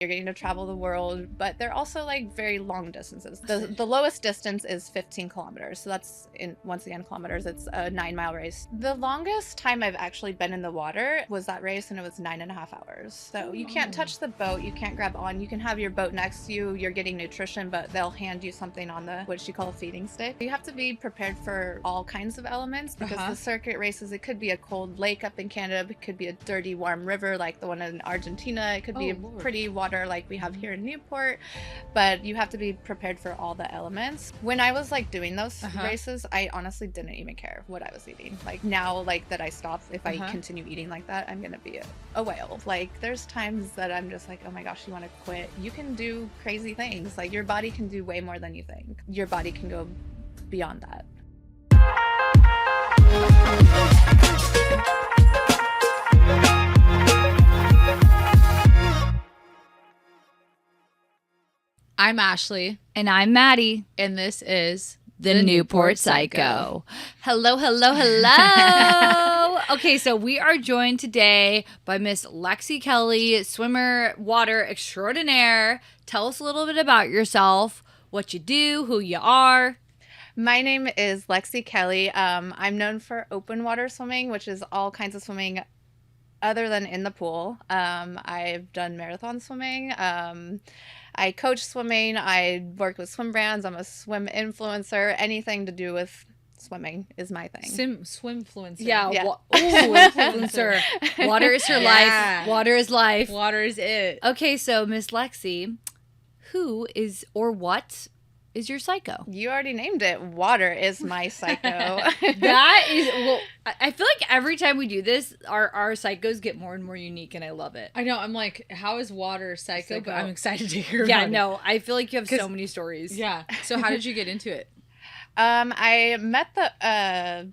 You're getting to travel the world, but they're also like very long distances. The lowest distance is 15 kilometers. So that's, once again, kilometers. It's a 9-mile race. The longest time I've actually been in the water was that race, and it was 9.5 hours. So you can't touch the boat. You can't grab on. You can have your boat next to you. You're getting nutrition, but they'll hand you something on the, what you call a feeding stick. You have to be prepared for all kinds of elements because the circuit races, it could be a cold lake up in Canada. It could be a dirty, warm river like the one in Argentina. It could be a pretty water like we have here in Newport, but you have to be prepared for all the elements. When I was like doing those races, I honestly didn't even care what I was eating. Like now, like that I stopped, if I continue eating like that, I'm gonna be a whale. Like there's times that I'm just like, oh my gosh, you want to quit? You can do crazy things. Like your body can do way more than you think. Your body can go beyond that. I'm Ashley. And I'm Maddie. And this is the Newport Psycho. Hello, hello, hello. Okay, so we are joined today by Miss Lexie Kelly, swimmer, water extraordinaire. Tell us a little bit about yourself, what you do, who you are. My name is Lexie Kelly. I'm known for open water swimming, which is all kinds of swimming other than in the pool. I've done marathon swimming. I coach swimming. I work with swim brands. I'm a swim influencer. Anything to do with swimming is my thing. Swimfluencer. Yeah. Influencer. Water is her life. Water is life. Water is it. Okay, so Miss Lexie, who is or what is your psycho? You already named it. Water is my psycho. That is, well, I feel like every time we do this, our psychos get more and more unique, and I love it. I know. I'm like, how is water psycho? But I'm excited to hear about it. Yeah, no, I feel like you have so many stories. Yeah. So how did you get into it? I met the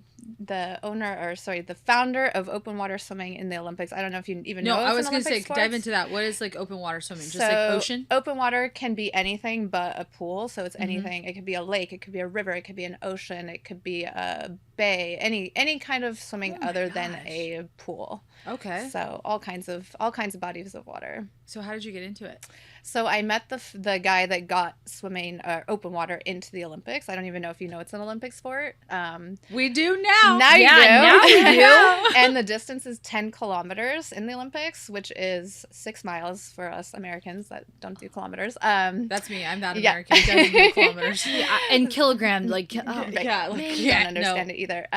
founder of open water swimming in the Olympics. I don't know if you even know. No, I was going to say, dive into that. What is like open water swimming? Just like ocean? Open water can be anything but a pool. So it's anything. It could be a lake. It could be a river. It could be an ocean. It could be a bay. Any kind of swimming other than a pool. Okay. So all kinds of bodies of water. So how did you get into it? So I met the guy that got swimming open water into the Olympics. I don't even know if you know it's an Olympic sport. We do now. Now you do. Now you do. And the distance is 10 kilometers in the Olympics, which is 6 miles for us Americans that don't do kilometers. That's me. I'm that American. Doesn't do kilometers. And kilograms, like, don't understand it either.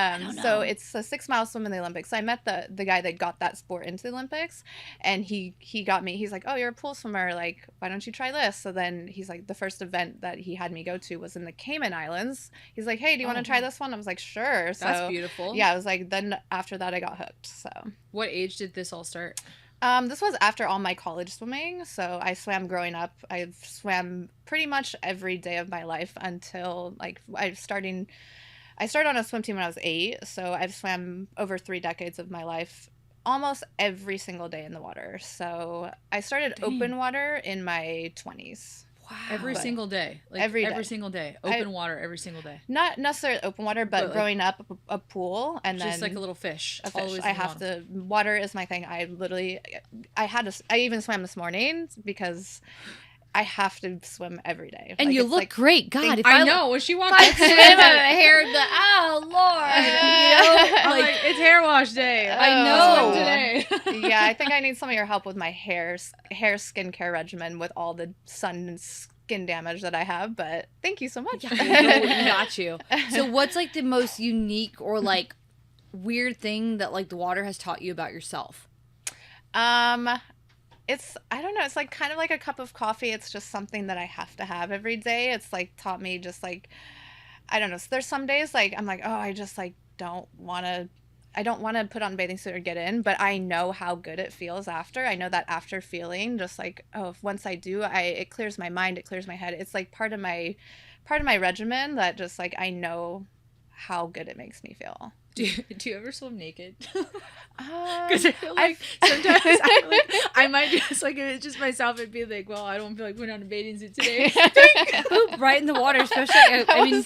So it's a 6-mile swim in the Olympics. So I met the guy that got that sport into the Olympics, and he got me. He's like, oh, you're a pool swimmer. Like, why don't you try this? So then he's like, the first event that he had me go to was in the Cayman Islands. He's like, hey, do you want to try this one? I was like, sure. So that's beautiful. Yeah, I was like, then after that I got hooked. So what age did this all start? This was after all my college swimming. So I swam growing up. I've swam pretty much every day of my life until like I started on a swim team when I was 8. So I've swam over 3 decades of my life, almost every single day in the water. So I started open water in my 20s. Wow. Every single day. Like every single day. Open water every single day. Not necessarily open water, but growing up, a pool, and just then like a little fish. A fish. I have to. Water is my thing. I even swam this morning because I have to swim every day. And like, you look great. God, if I know. When she walked I swim, my hair, oh, Lord. I'm like, it's hair wash day. I know. Today. Yeah, I think I need some of your help with my hair skincare regimen with all the sun and skin damage that I have. But thank you so much. Yeah, we got you. So what's like the most unique or like weird thing that like the water has taught you about yourself? I don't know. It's like kind of like a cup of coffee. It's just something that I have to have every day. It's like taught me just like, I don't know. So there's some days like I'm like, oh, I just like don't want to put on a bathing suit or get in, but I know how good it feels after. I know that after feeling just like, oh, once I do, it clears my mind, it clears my head. It's like part of my regimen that just like I know how good it makes me feel. Do you ever swim naked? Because I feel like sometimes I might just like, if it's just myself, it'd be like, well, I don't feel like putting on a bathing suit today. Poop right in the water, especially. I mean,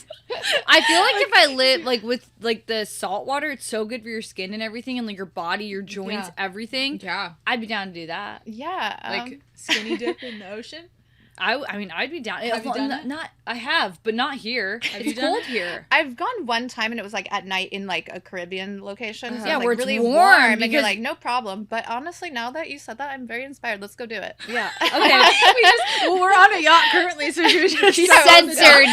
I feel like if I live like with like the salt water, it's so good for your skin and everything, and like your body, your joints, everything. Yeah, I'd be down to do that. Yeah, like skinny dip in the ocean. I mean, I'd be down. Have you done it? Not, I have, but not here. It's cold here. I've gone one time and it was like at night in like a Caribbean location. So yeah, it was, like, where it's really warm and you're like, no problem. But honestly, now that you said that, I'm very inspired. Let's go do it. Yeah. Okay. We're on a yacht currently, so you're just censored.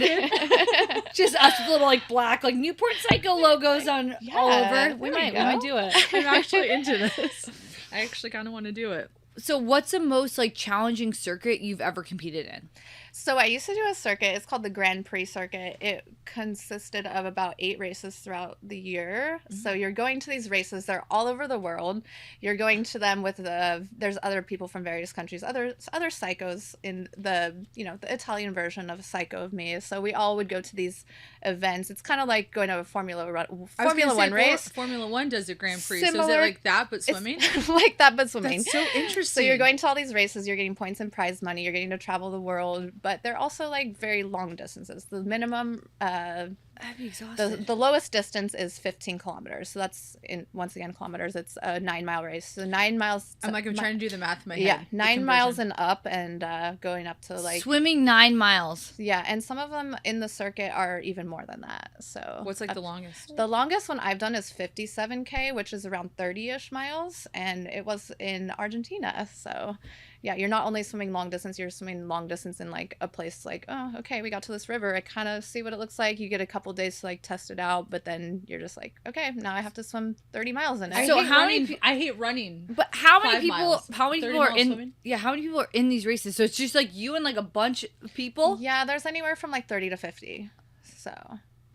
Like, just us with little like black like Newport Psycho logos on all over. We might do it. I'm actually into this. I actually kind of want to do it. So what's the most like challenging circuit you've ever competed in? So I used to do a circuit. It's called the Grand Prix circuit. It consisted of about 8 races throughout the year. Mm-hmm. So you're going to these races. They're all over the world. You're going to them with there's other people from various countries, other psychos in the Italian version of Psycho of Me. So we all would go to these events. It's kind of like going to a Formula One race. Formula One does a Grand Prix. Similar, so is it like that but swimming? It's like that but swimming. That's so interesting. So you're going to all these races. You're getting points and prize money. You're getting to travel the world. But they're also like very long distances. The minimum, I'd be exhausted. The lowest distance is 15 kilometers. So that's once again kilometers. It's a 9-mile race. So 9 miles. I'm trying to do the math in my head. Yeah, 9 miles and up, and going up to like swimming 9 miles. Yeah, and some of them in the circuit are even more than that. So what's like the longest? The longest one I've done is 57K, which is around 30-ish miles, and it was in Argentina. So yeah, you're not only swimming long distance, you're swimming long distance in like a place like, oh, okay, we got to this river. I kind of see what it looks like. You get a couple days to like test it out, but then you're just like, okay, now I have to swim 30 miles in it. I hate running. But how many people? Miles. How many people are in? Swimming? Yeah, how many people are in these races? So it's just like you and like a bunch of people. Yeah, there's anywhere from like 30 to 50. So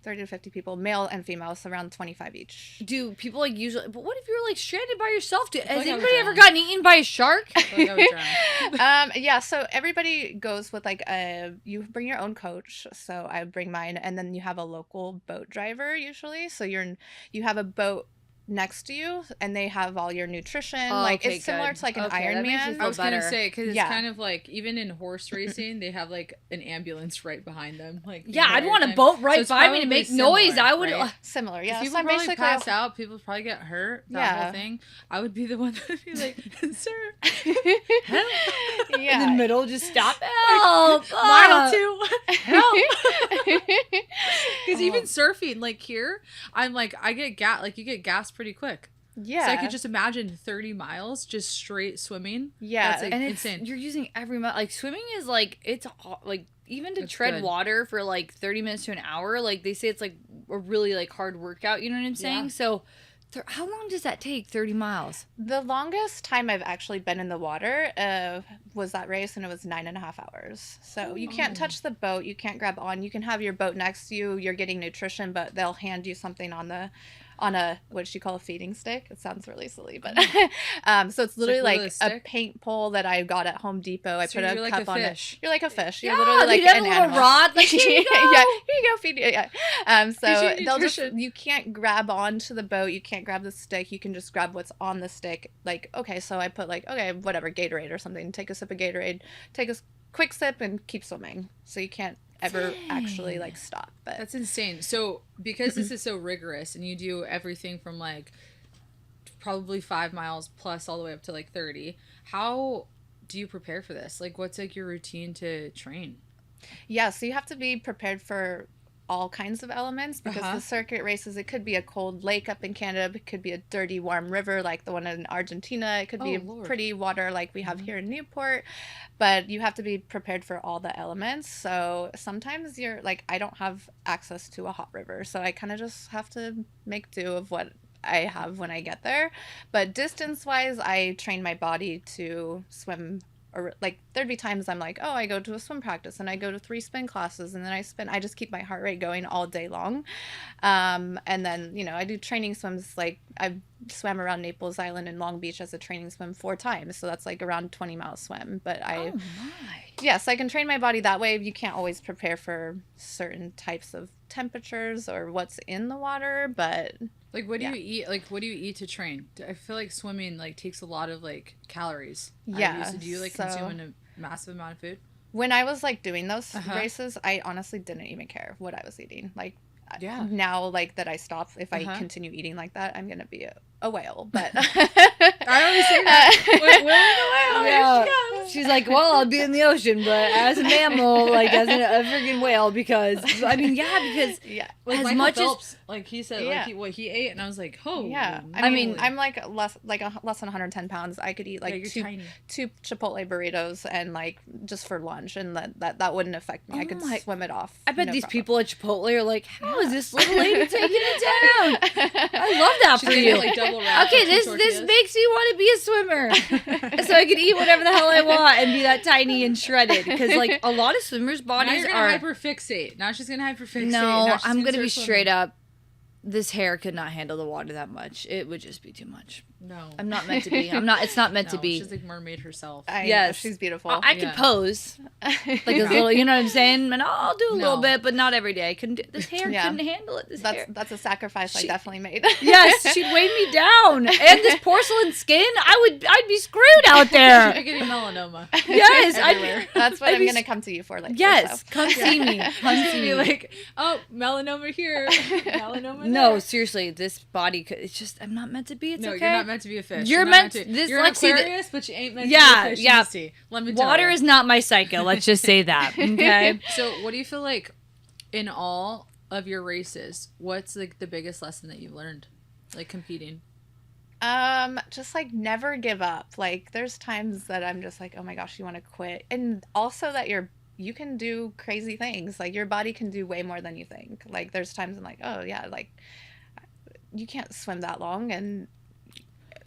30 to 50 people, male and female, so around 25 each. Do people like usually? But what if you're like stranded by yourself? Has anybody ever gotten eaten by a shark? Yeah, so everybody goes with like you bring your own coach. So I bring mine, and then you have a local boat driver usually. So you have a boat next to you, and they have all your nutrition. It's similar to like an Ironman. I was gonna say, because it's kind of like even in horse racing, they have like an ambulance right behind them. Like I'd want a boat right by me to make noise. I would similar. Yeah, people probably pass out. People probably get hurt. That whole thing. I would be the one that would be like, sir, help. Yeah, in the middle, just stop. Help. Mile 2, help. Because even surfing, like here, I'm like, I get gas. Like you get gas pretty quick. Yeah. So I could just imagine 30 miles just straight swimming. Yeah. That's like, and insane. You're using every mile. Like swimming is like, it's like even to tread water for like 30 minutes to an hour. Like they say it's like a really like hard workout. You know what I'm saying? Yeah. So how long does that take? 30 miles? The longest time I've actually been in the water was that race, and it was 9.5 hours. So you can't touch the boat. You can't grab on. You can have your boat next to you. You're getting nutrition, but they'll hand you something on a what she call a feeding stick. It sounds really silly, but so it's literally like a paint pole that I got at Home Depot. I put a cup on it. You're like a fish. You're literally like an animal. Rod. Like, here you go. Yeah, here you go. Feed you. Yeah. So you can't grab onto the boat. You can't grab the stick. You can just grab what's on the stick. Like, okay, so I put like, okay, whatever, Gatorade or something. Take a sip of Gatorade. Take a quick sip and keep swimming. So you can't ever actually like stop. But that's insane. So because this is so rigorous, and you do everything from like probably 5 miles plus all the way up to like 30, how do you prepare for this? Like what's like your routine to train? Yeah, so you have to be prepared for all kinds of elements, because the circuit races, it could be a cold lake up in Canada, it could be a dirty warm river like the one in Argentina, it could be pretty water like we have here in Newport, but you have to be prepared for all the elements. So sometimes you're like, I don't have access to a hot river, so I kind of just have to make do of what I have when I get there. But distance wise, I train my body to swim or like there'd be times I'm like, oh, I go to a swim practice and I go to 3 spin classes and then I just keep my heart rate going all day long. And then, you know, I do training swims. Like I've swam around Naples Island and Long Beach as a training swim 4 times. So that's like around 20-mile swim. But yes, I can train my body that way. You can't always prepare for certain types of temperatures or what's in the water, but like, what do you eat? Like, what do you eat to train? I feel like swimming like takes a lot of like calories. Yeah. Do you like consume a massive amount of food? When I was like doing those races, I honestly didn't even care what I was eating. Like, now, like that I stop, if I continue eating like that, I'm gonna be a whale. But I always say that. We're a whale. Yeah. She's like, well, I'll be in the ocean, but as a mammal, like as a freaking whale, because I mean, because like as Michael much Phelps, as like he said, like what he ate, and I was like, oh yeah. I mean, I'm like less than 110 pounds. I could eat like two Chipotle burritos and like just for lunch, and that wouldn't affect me. I could swim it off. I bet these people at Chipotle are like, how is this little lady taking it down? I love that for you. Like double wrap okay, this makes me want to be a swimmer, so I can eat whatever the hell I want and be that tiny and shredded. Because like a lot of swimmers' bodies now you're gonna hyperfixate. Now she's gonna hyperfixate. No, I'm gonna be straight up. This hair could not handle the water that much. It would just be too much. No, I'm not meant to be. It's not meant to be. She's like mermaid herself. Yes, she's beautiful. I could pose like a little, you know what I'm saying? And I'll do a little bit, but not every day. I couldn't. This hair couldn't handle it. That's a sacrifice I definitely made. Yes, she'd weigh me down, and this porcelain skin, I'd be screwed out there. She'd be getting melanoma. Yes, that's what I'm gonna come to you for later. Yes, come see me. Come see me. Like, oh, melanoma here, melanoma there. No, seriously, this body. It's just I'm not meant to be. It's okay. You're not meant to be a fish. You're meant to. This you're Lexie, an Aquarius, but you ain't meant to be a fish. Yeah. Let me tell Water you. is not my psycho. Let's just say that. Okay. So, what do you feel like in all of your races? What's like the biggest lesson that you've learned, like competing? Just like never give up. Like there's times that I'm just like, oh my gosh, you want to quit, and also that you can do crazy things. Like your body can do way more than you think. Like there's times I'm like, oh yeah, like you can't swim that long, and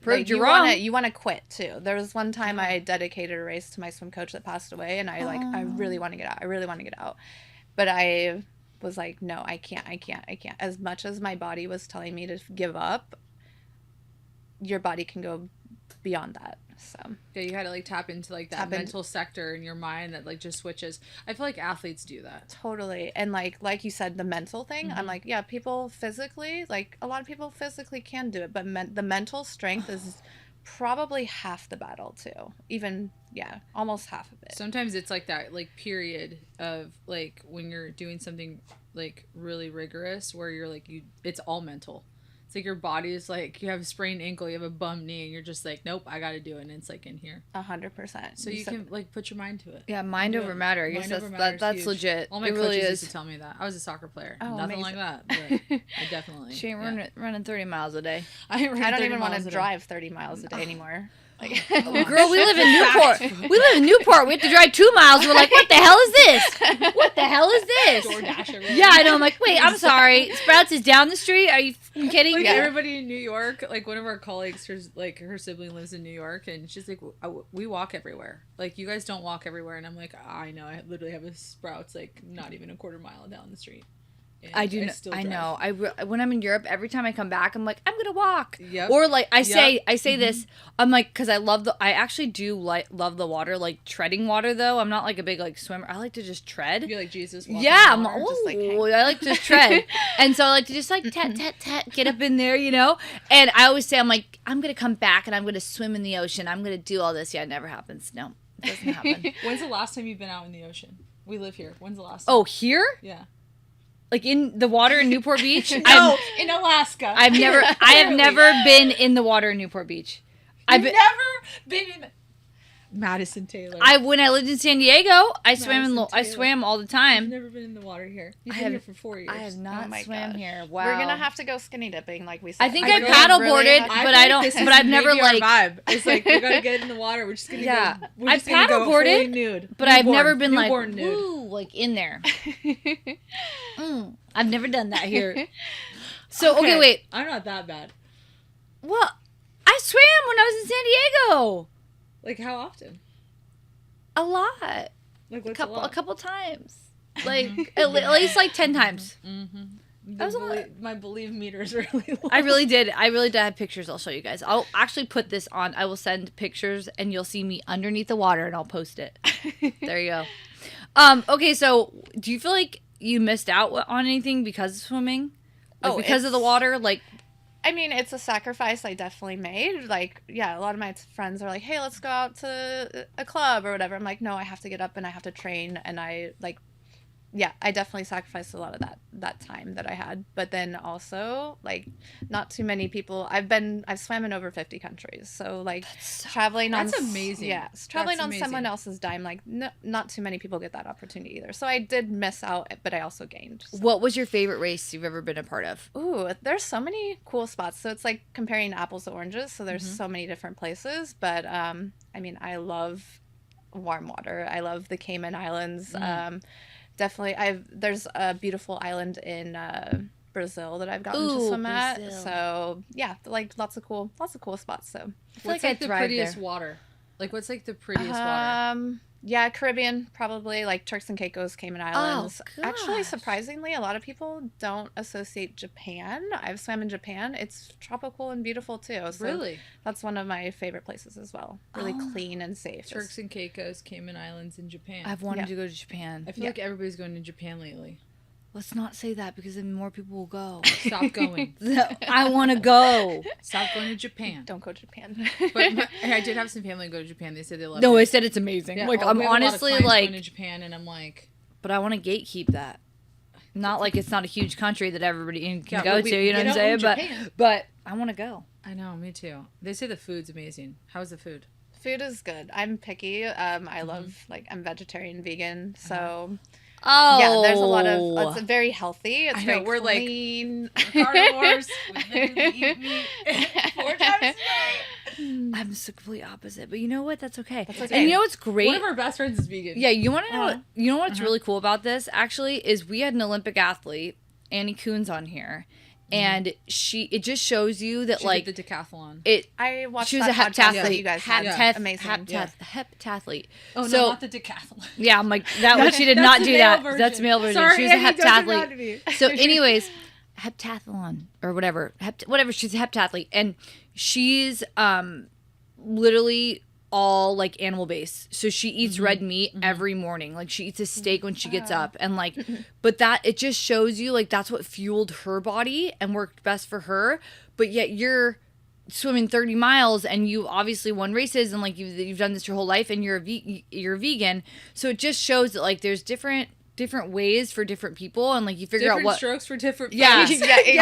proved you're wrong. You want to quit too. There was one time I dedicated a race to my swim coach that passed away, and I really want to get out. I really want to get out, but I was like, no, I can't. As much as my body was telling me to give up, your body can go beyond that. So yeah, you had to like tap into like that mental sector in your mind that like just switches. I feel like athletes do that totally. And like you said, the mental thing, I'm like, yeah, people physically, like a lot of people physically can do it, but the mental strength is probably half the battle too. Even almost half of it. Sometimes it's like that like period of like when you're doing something like really rigorous where you're like it's all mental. It's like your body is like, you have a sprained ankle, you have a bum knee, and you're just like, nope, I got to do it. And it's like in here. 100%. So you can like put your mind to it. Yeah, mind over matter. I guess that's legit. All my coaches used to tell me that. I was a soccer player. Nothing amazing. Like that. But I definitely. She ain't running 30 miles a day. I don't even want to drive 30 miles a day anymore. Like, girl, we live in Newport. We have to drive 2 miles. We're like, what the hell is this? What the hell is this? DoorDash everywhere. Yeah, I know. I'm like, wait, I'm sorry. Sprouts is down the street. Are you kidding? Like everybody in New York, like one of our colleagues, her sibling lives in New York, and she's like, we walk everywhere. Like you guys don't walk everywhere, and I'm like, I know. I literally have a Sprouts like not even a quarter mile down the street. And I do. I know. When I'm in Europe, every time I come back, I'm like, I'm gonna walk. Yep. Or like I say this. I'm like, because I actually do love the water, like treading water though. I'm not like a big like swimmer. I like to just tread. You're like Jesus. Yeah, I'm I like to just tread, and so I like to just like tat, get up in there, you know. And I always say, I'm like, I'm gonna come back and I'm gonna swim in the ocean. I'm gonna do all this. Yeah, it never happens. No, it doesn't happen. When's the last time you've been out in the ocean? We live here. When's the last time? Oh, here? Yeah. Like in the water in Newport Beach? No, in Alaska. I have never been in the water in Newport Beach. I've never been in Madison Taylor. When I lived in San Diego, I swam all the time. I've never been in the water here. You've been here for 4 years. I have not swam here. Wow. We're gonna have to go skinny dipping, like we said. I think I paddleboarded, but I don't. But I've never like. Vibe. It's like we gotta get in the water. We're just gonna go. I've paddleboarded, nude. But I've never been like nude. Woo, like in there. I've never done that here. So okay, wait. I'm not that bad. Well, I swam when I was in San Diego. Like how often? A lot. Like A what's couple times. Like at least like 10 times. That was my believe meter is really low. I really did have pictures. I'll show you guys. I'll actually put this on. I will send pictures and you'll see me underneath the water and I'll post it. There you go. Okay, so do you feel like you missed out on anything because of swimming? Like because of the water? Like, I mean, it's a sacrifice I definitely made. Like, yeah, a lot of my friends are like, hey, let's go out to a club or whatever. I'm like, no, I have to get up and I have to train. And I definitely sacrificed a lot of that time that I had. But then also, like, not too many people. I've swam in over 50 countries. So, like, traveling on... That's amazing. Yeah. Traveling on someone else's dime, like, not too many people get that opportunity either. So I did miss out, but I also gained. So. What was your favorite race you've ever been a part of? Ooh, there's so many cool spots. So it's like comparing apples to oranges. So there's so many different places. But, I mean, I love warm water. I love the Cayman Islands. Definitely, there's a beautiful island in Brazil that I've gotten to swim at. So yeah, like lots of cool spots. So what's like the prettiest water? Like what's like the prettiest water? Yeah, Caribbean, probably like Turks and Caicos, Cayman Islands. Oh, actually, surprisingly, a lot of people don't associate Japan. I've swam in Japan. It's tropical and beautiful too. So really? That's one of my favorite places as well. Really clean and safe. Turks and Caicos, Cayman Islands, and Japan. I've wanted to go to Japan. I feel like everybody's going to Japan lately. Let's not say that because then more people will go. Stop going. I want to go. Stop going to Japan. Don't go to Japan. But I did have some family go to Japan. They said they loved it. No, I said it's amazing. Yeah, like I'm honestly like going to Japan, and I'm like, but I want to gatekeep that. Not like it's not a huge country that everybody can go to. You know what I'm saying? But I want to go. I know, me too. They say the food's amazing. How's the food? Food is good. I'm picky. I love I'm vegetarian, vegan, so. Oh, yeah, there's a lot of. It's very healthy. It's very we're clean. Like we're carnivores. We literally eat meat 4 times a day. I'm the complete opposite, but you know what? That's okay. That's okay. And you know what's great? One of our best friends is vegan. Yeah, you want to know? You know what's really cool about this? Actually, is we had an Olympic athlete, Annie Coons, on here, and it just shows you that she like did the decathlon. I watched. She was that a heptathlete. that you guys had. Amazing. Heptathlete. Oh no, so, not the decathlon. Yeah, I'm like that. She did not do that. Version. That's male version. Sorry, she was Annie, a heptathlete. So, anyways, heptathlon or whatever. Whatever. She's a heptathlete, and she's literally all like animal based. So she eats red meat every morning. Like she eats a steak when she gets up, and like, but that it just shows you like that's what fueled her body and worked best for her. But yet you're swimming 30 miles and you obviously won races and like you've done this your whole life and you're a vegan. So it just shows that like there's different ways for different people and like you figure out what strokes for different yeah. Exactly.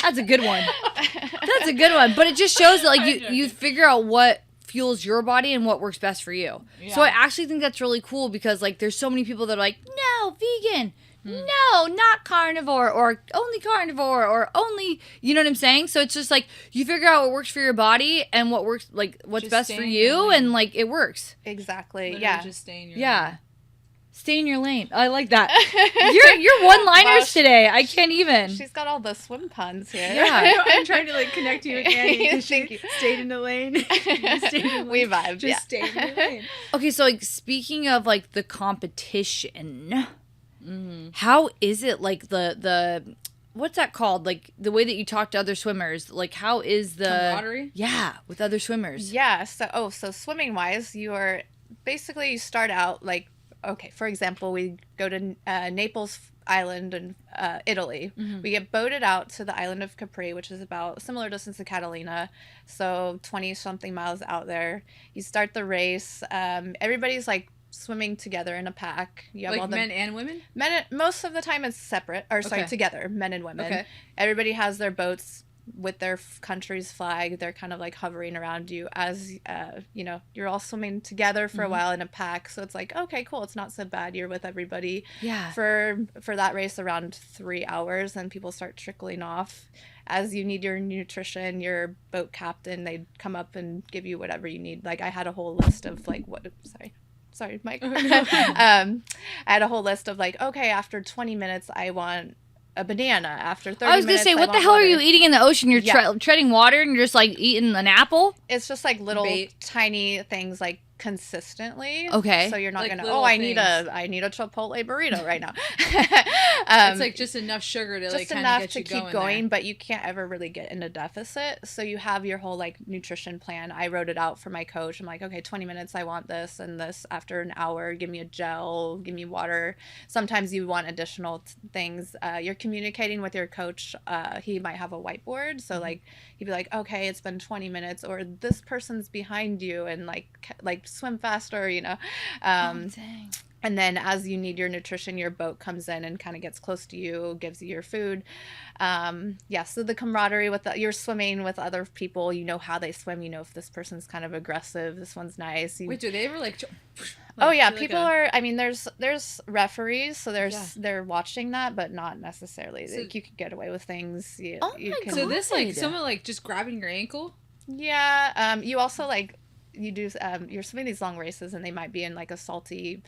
That's a good one. That's a good one. But it just shows that like you figure out what fuels your body and what works best for you. Yeah. So I actually think that's really cool because like there's so many people that are like, no, vegan. No, not carnivore or only, you know what I'm saying? So it's just like you figure out what works for your body and what works, like what's just best for you and like it works. Exactly. Literally yeah. Just stay in your lane. Stay in your lane. I like that. You're one-liners today. I can't even. She's got all the swim puns here. Yeah. I'm trying to like connect you with Annie because she stayed in the lane. We vibe. Just stay in your lane. Okay, so like speaking of like the competition, how is it like the what's that called? Like the way that you talk to other swimmers. Like how is the camaraderie? Yeah, with other swimmers. Yeah. So swimming wise, you start out like. Okay, for example, we go to Naples Island in Italy. We get boated out to the island of Capri, which is about similar distance to Catalina, so 20-something miles out there. You start the race. Everybody's like swimming together in a pack. You have like all the men and women? Most of the time it's separate, together, men and women. Okay. Everybody has their boats with their country's flag. They're kind of like hovering around you as you're all swimming together for a while in a pack, so it's like, okay, cool, it's not so bad. You're with everybody for that race around 3 hours, and people start trickling off as you need your nutrition. Your boat captain, they'd come up and give you whatever you need. Like I had a whole list of like sorry Mike. I had a whole list of like, okay, after 20 minutes I want a banana. After 30 minutes, I was gonna say, what the hell are you eating in the ocean? You're treading water and you're just like eating an apple? It's just like little tiny things like consistently. Okay. So you're not Like gonna, little I need things. a Chipotle burrito right now. It's like just enough sugar to like just kind of enough get to you keep going, but you can't ever really get in a deficit. So you have your whole like nutrition plan. I wrote it out for my coach. I'm like, okay, 20 minutes I want this, and this after an hour, give me a gel, give me water. Sometimes you want additional things. You're communicating with your coach. He might have a whiteboard, so like he'd be like, okay, it's been 20 minutes, or this person's behind you, and like swim faster, you know. Dang. And then as you need your nutrition, your boat comes in and kind of gets close to you, gives you your food. So the camaraderie with you're swimming with other people. You know how they swim. You know if this person's kind of aggressive, this one's nice. Wait, do they ever like oh yeah, do, like, people are. I mean, there's referees, so Yeah. they're watching that, but not necessarily. So- like, you could get away with things. You my can, So this like God. someone like just grabbing your ankle? yeah. You also like you do. You're swimming these long races, and they might be in like a salty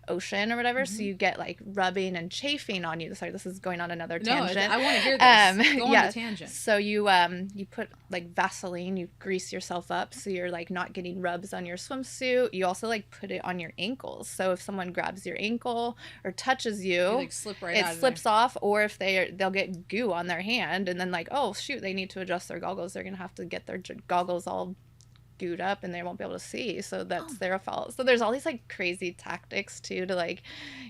ocean or whatever. So you get like rubbing and chafing on you. Sorry, this is going on another tangent. No, I want to hear this. Go on yeah. the tangent. So you put like Vaseline, you grease yourself up so you're like not getting rubs on your swimsuit. You also like put it on your ankles. So if someone grabs your ankle or touches you, You, like slip right it out of slips off, or if they'll get goo on their hand, and then like, oh shoot, they need to adjust their goggles. They're gonna have to get their goggles all gooed up and they won't be able to see, so that's their fault. So there's all these like crazy tactics too to like,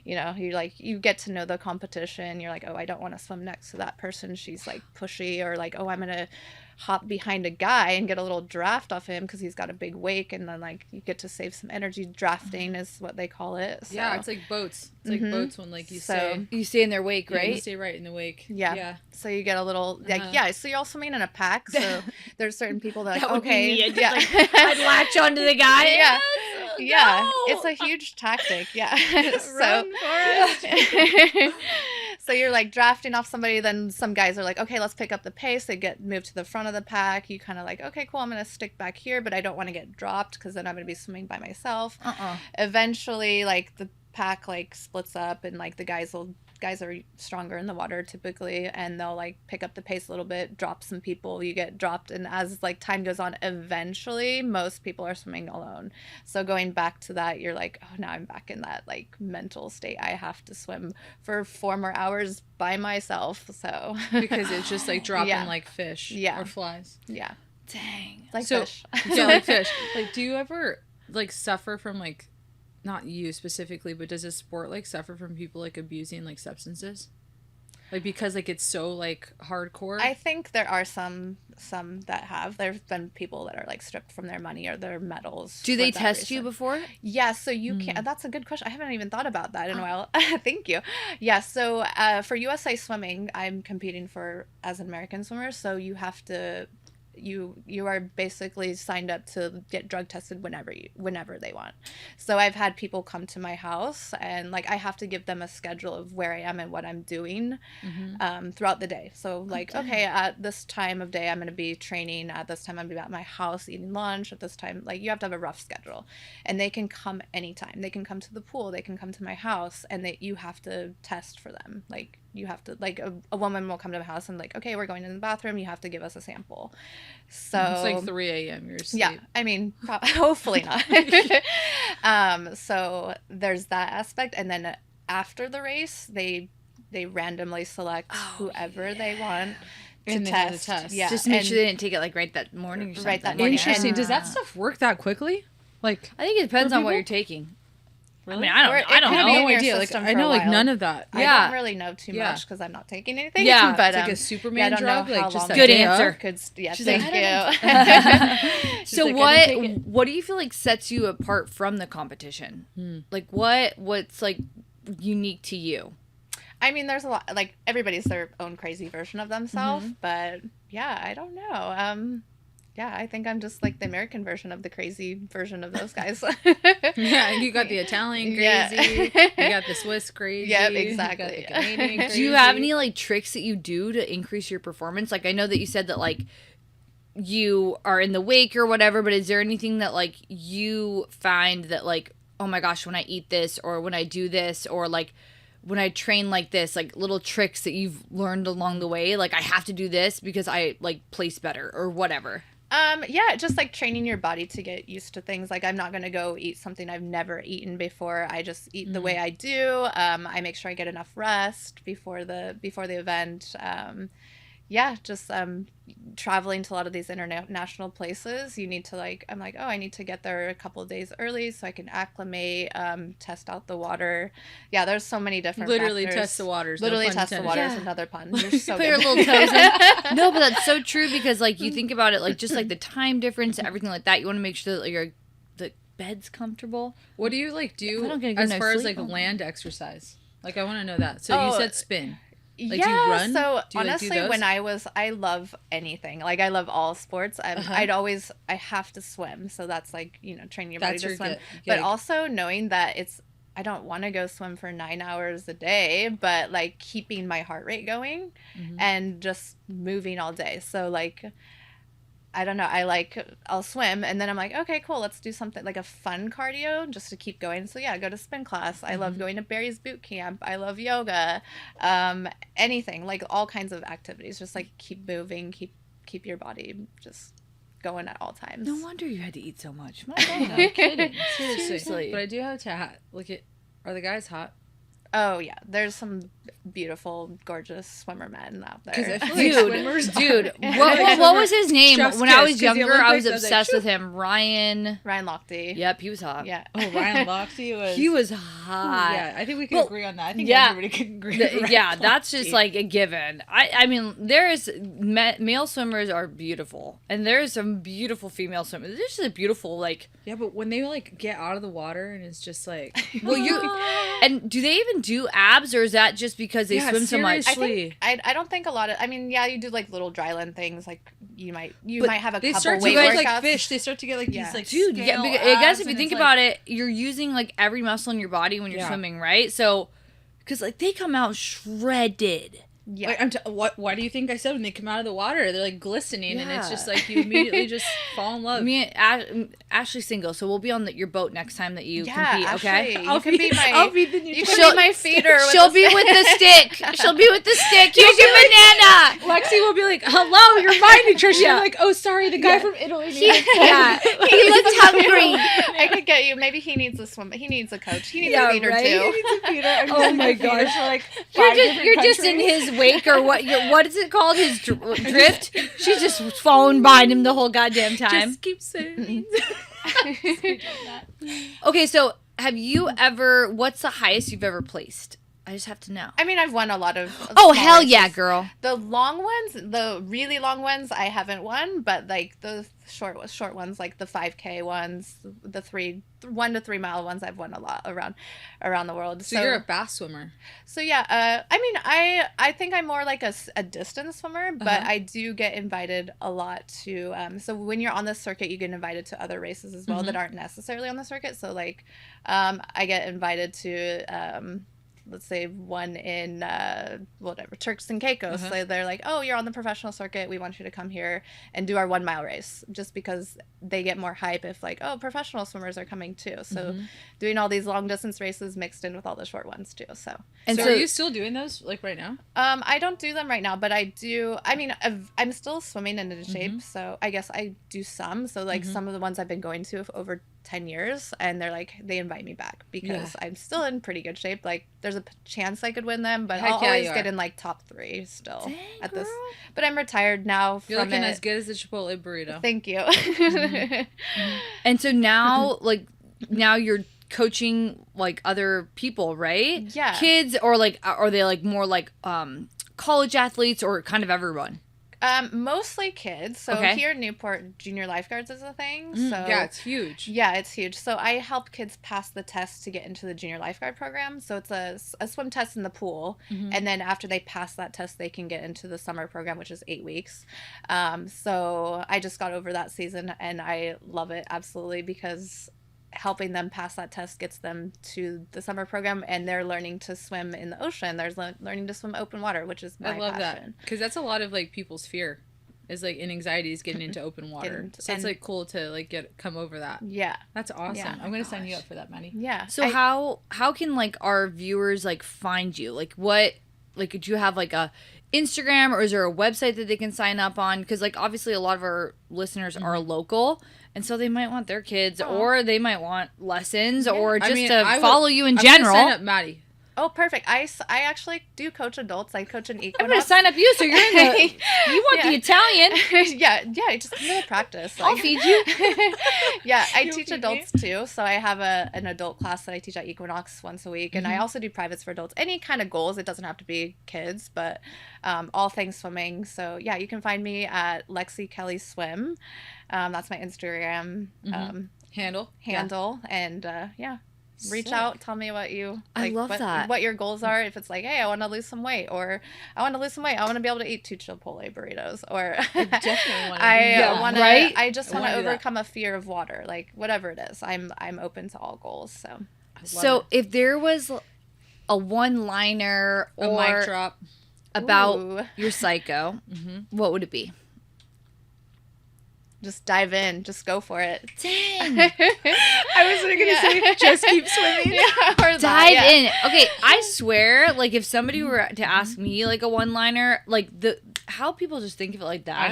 you know, you get to know the competition. You're like, oh, I don't want to swim next to that person, she's like pushy, or like, oh, I'm gonna hop behind a guy and get a little draft off him because he's got a big wake, and then like you get to save some energy. Drafting is what they call it. So. Yeah, it's like boats. It's like boats when like you stay. You stay in their wake, Yeah, right? you stay right in the wake. Yeah. Yeah. So you get a little like so you're all swimming in a pack. So there's certain people that, That like, would be okay, me. I'd just, yeah, like, I'd latch onto the guy. Yeah. Yes, yeah, no. it's a huge tactic. Yeah. Run, so so you're like drafting off somebody, then some guys are like, okay, let's pick up the pace. They get moved to the front of the pack. You kind of like, okay, cool, I'm gonna stick back here, but I don't want to get dropped because then I'm gonna be swimming by myself. Eventually, like the pack like splits up, and like the guys are stronger in the water typically, and they'll like pick up the pace a little bit, drop some people, you get dropped, and as like time goes on, eventually most people are swimming alone. So going back to that, you're like, oh, now I'm back in that like mental state. I have to swim for 4 more hours by myself. So Because it's just like dropping Yeah. like fish Yeah. or flies. yeah, Dang. like So- fish. Yeah, like fish. Like, do you ever like suffer from like, not you specifically, but does a sport like suffer from people like abusing like substances? Like because like it's so like hardcore. I think there are some that have. There's been people that are like stripped from their money or their medals. Do for they that test you reason. before? Yeah, so you can. That's a good question. I haven't even thought about that in a while. Thank you. Yeah, so for USA Swimming, I'm competing as an American swimmer. So you have to. You are basically signed up to get drug tested whenever they want. So I've had people come to my house, and like I have to give them a schedule of where I am and what I'm doing throughout the day. So like, okay, at this time of day I'm going to be training. At this time I'm going to be at my house eating lunch. At this time, like you have to have a rough schedule, and they can come anytime. They can come to the pool. They can come to my house, and you have to test for them. Like you have to, like a woman will come to my house and like, okay, we're going in the bathroom. You have to give us a sample. So it's like 3 a.m. You're asleep. yeah, I mean, hopefully not. So there's that aspect, and then after the race, they randomly select whoever they want to And they have to test. test. Oh, Yeah, Just to make and sure they didn't take it like right that morning or something. Right that morning. Interesting. And- Does that stuff work that quickly? Like I think it depends For on what people? you're taking. Really? I mean, I Or don't it know. I don't could I have be know. in no your idea. Like system I for know a like while. none of that. I Yeah. don't really know too Yeah. much because I'm not taking anything. Yeah, but It's like a yeah, I Superman don't drug, know like how just long Good day answer. of? Yeah, She's like, thank you. So like, I didn't take what do you feel like sets you apart from the competition? Like what's like unique to you? I mean, there's a lot, like everybody's their own crazy version of themselves, but yeah, I don't know. Yeah, I think I'm just like the American version of the crazy version of those guys. Yeah, you got the Italian crazy. Yeah. You got the Swiss crazy. Yep, You got exactly. the Canadian crazy. Do you have any like tricks that you do to increase your performance? Like I know that you said that like you are in the wake or whatever, but is there anything that like you find that like, oh my gosh, when I eat this or when I do this or like when I train like this, like little tricks that you've learned along the way, like I have to do this because I like place better or whatever? Yeah, just like training your body to get used to things. Like I'm not gonna go eat something I've never eaten before. I just eat the way I do. I make sure I get enough rest before the event. Yeah, just traveling to a lot of these international places. You need to like, I'm like, oh, I need to get there a couple of days early so I can acclimate, test out the water. Yeah, there's so many different Literally factors. test the waters. Literally no pun test the intended. waters. Yeah. Another pun. You're so Put your good. little toes in. No, but that's so true because like you think about it, like just like the time difference, everything like that. You want to make sure that like, the bed's comfortable. What do you like If I don't get a do good as night's far as sleep, like oh. land exercise? Like I want to know that. So you Oh, said spin. Like, yeah, do you run? so Do you, like, do honestly, those? when I love anything. Like I love all sports. I have to swim. So that's like, training your body That's to your swim. gig. But also knowing that I don't want to go swim for 9 hours a day, but like keeping my heart rate going and just moving all day. So like, I don't know. I'll swim and then I'm like, okay, cool. Let's do something like a fun cardio just to keep going. So yeah, go to spin class. I love going to Barry's boot camp. I love yoga. Anything, like all kinds of activities. Just like keep moving, keep your body just going at all times. No wonder you had to eat so much. My God, no kidding. Seriously. But I do have to look at. Are the guys hot? Oh yeah, there's some beautiful, gorgeous swimmer men out there. 'Cause I feel like swimmers Dude, what was his name? Chef's When I kiss, was 'cause the younger, I was Olympics, I was like, obsessed "Shoo." with him. Ryan. Ryan Lochte. Yep, he was hot. Yeah. Oh, Ryan Lochte was. He was hot. Yeah, I think we can Well, agree on that. I think yeah. everybody can agree. on Ryan Yeah, that's just Lochte. like a given. I mean, male swimmers are beautiful, and there's some beautiful female swimmers. There's just a beautiful like. Yeah, but when they like get out of the water and it's just like. Well, and do they even do abs, or is that just because they Yeah, swim so much? seriously. I don't think a lot of. I mean, yeah, you do like little dryland things. Like you might have a They couple start to weight get workouts. like fish. They start to get like Yeah. these like Dude, yeah, scale because, I guess abs, if you and think it's about like, it, you're using like every muscle in your body when you're Yeah. swimming, right? So, because like they come out shredded. Yeah. Like, why do you think I said when they come out of the water they're like glistening and it's Yeah. just like you immediately just fall in love. Me and Ashley's single, so we'll be on your boat next time that you compete. Ashley, Okay. you can be my. I'll be the You nutritionist. can be my feeder. with She'll the be with the stick. She'll be with the stick. Here's your banana. Lexie will be like, "Hello, you're my nutrition." Yeah. I'm like, "Oh, sorry, the guy from Italy." Yeah, he looks hungry. I could get you. Maybe he needs a swim. He needs a coach. He needs Yeah, a feeder right? too. Oh my gosh. You're just in his wake, or what? What is it called? His drift. She's just following behind him the whole goddamn time. Just keep saying. Okay, so have you ever? What's the highest you've ever placed? I just have to know. I mean, I've won a lot of. Oh small hell yeah, races. girl! The long ones, the really long ones, I haven't won, but like the short ones, like the 5K ones, the 1 to 3 mile ones, I've won a lot around the world. So you're a bass swimmer. So yeah, I mean, I think I'm more like a distance swimmer, but I do get invited a lot to. So when you're on the circuit, you get invited to other races as well that aren't necessarily on the circuit. So like, I get invited to. Let's say one in Turks and Caicos. So they're like, oh, you're on the professional circuit. We want you to come here and do our 1 mile race, just because they get more hype if like, oh, professional swimmers are coming too. So doing all these long distance races mixed in with all the short ones too. So And so, so are you still doing those like right now? I don't do them right now, but I do. I mean, I'm still swimming and in shape, so I guess I do some. So like some of the ones I've been going to for over 10 years, and they invite me back because I'm still in pretty good shape. Like there's a chance I could win them, but Heck I'll yeah, always you get are. in like top 3 still Dang, at this. girl. But I'm retired now You're from looking it. as good as the Chipotle burrito. Thank you. and so now, like now you're coaching like other people, right? Yeah. Kids, or like are they like more like college athletes, or kind of everyone? Mostly kids. So Okay. here in Newport, junior lifeguards is a thing. So Yeah, it's huge. yeah, it's huge. So I help kids pass the test to get into the junior lifeguard program. So it's a swim test in the pool. And then after they pass that test, they can get into the summer program, which is 8 weeks. So I just got over that season and I love it absolutely, because helping them pass that test gets them to the summer program, and they're learning to swim in the ocean. There's learning to swim open water, which is my I love passion. that because that's a lot of like people's fear, is like in anxiety is getting into open water. So it's like cool to like come over that. Yeah. That's awesome. Yeah. I'm gonna sign you up for that, Maddie. Yeah. So how can like our viewers like find you? Like what like, do you have like a Instagram, or is there a website that they can sign up on? Because like obviously a lot of our listeners are local, and so they might want their kids, or they might want lessons, or just follow you in general. Sign up Maddie. Oh, perfect. I actually do coach adults. I coach an I'm Equinox. gonna sign up you, so you're in the. You want the Italian? yeah. Just a little practice. I'll feed you. Yeah, I teach adults too. So I have an adult class that I teach at Equinox once a week, and I also do privates for adults. Any kind of goals. It doesn't have to be kids, but all things swimming. So yeah, you can find me at Lexie Kelly Swim. That's my Instagram handle, and reach out, tell me what you like, I love that. what your goals are. If it's like, hey, I want to lose some weight, or I want to be able to eat 2 Chipotle burritos, or I just want to overcome a fear of water, like whatever it is. I'm open to all goals. So if there was a one-liner a or mic drop about your psycho, what would it be? Just dive in. Just go for it. Dang. I was going to say, just keep swimming. Dive in. Okay, I swear, like, if somebody were to ask me, like, a one-liner, like, how people just think of it like that.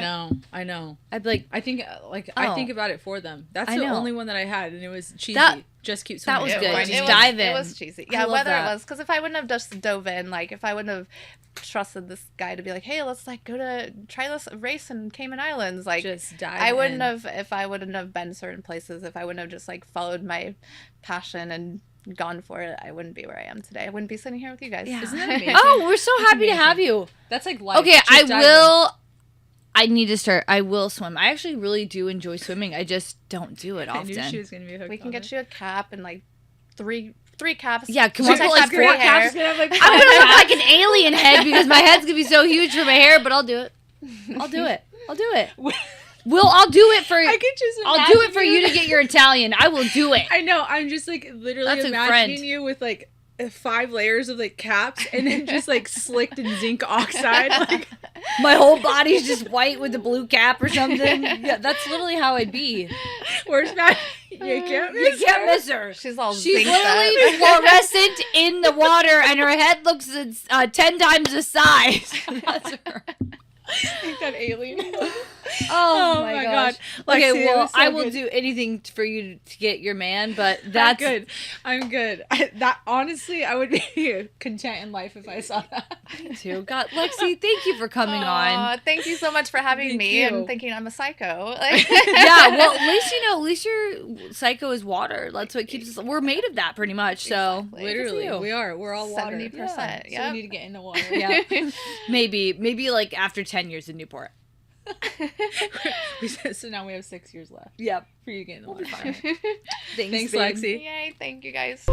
I know. I'd be like... I think about it for them. That's the only one that I had, and it was cheesy. Just keep swimming. That was good. Just dive in. It was cheesy. Yeah, whether it was... Because if I wouldn't have just dove in, like, if I wouldn't have trusted this guy to be like, hey, let's, like, try this race in Cayman Islands, like... Just dive I wouldn't have... If I wouldn't have been certain places, if I wouldn't have just, like, followed my passion and gone for it, I wouldn't be where I am today. I wouldn't be sitting here with you guys. Yeah. Isn't that amazing? Oh, we're so happy to have you. That's like life. Okay, I need to start. I will swim. I actually really do enjoy swimming. I just don't do it often. I knew she was going to be hooked. We can get you a cap and like three caps. Yeah, can we put like 4 caps? I'm gonna look like an alien head because my head's gonna be so huge for my hair, but I'll do it. I'll do it. I'll do it. I'll do it for. I'll do it for you to get your Italian. I will do it. I know. I'm just like literally imagining you with like 5 layers of like caps and then just like slicked in zinc oxide. Like my whole body's just white with a blue cap or something. Yeah, that's literally how I'd be. Where's Matt? You can't miss her. She's all She's zinked literally up. fluorescent in the water, and her head looks 10 times the size. That's her. Like that alien. Oh my gosh. Okay, Lexie, well, so I will good. do anything for you to get your man, but that's I'm good. That honestly, I would be content in life if I saw that. Me too. God, Lexie, thank you for coming on. Thank you so much for having me and thinking I'm a psycho. Yeah, well, at least your psycho is water. That's what keeps us. We're made of that pretty much. So Exactly. Literally, we are. We're all water. 70%. So we need to get in the water. Yeah, maybe like after 10 years in Newport. So now we have 6 years left. Yep, for you to get in the water. Thanks, Thanks, babe. Lexie. Yay, thank you guys.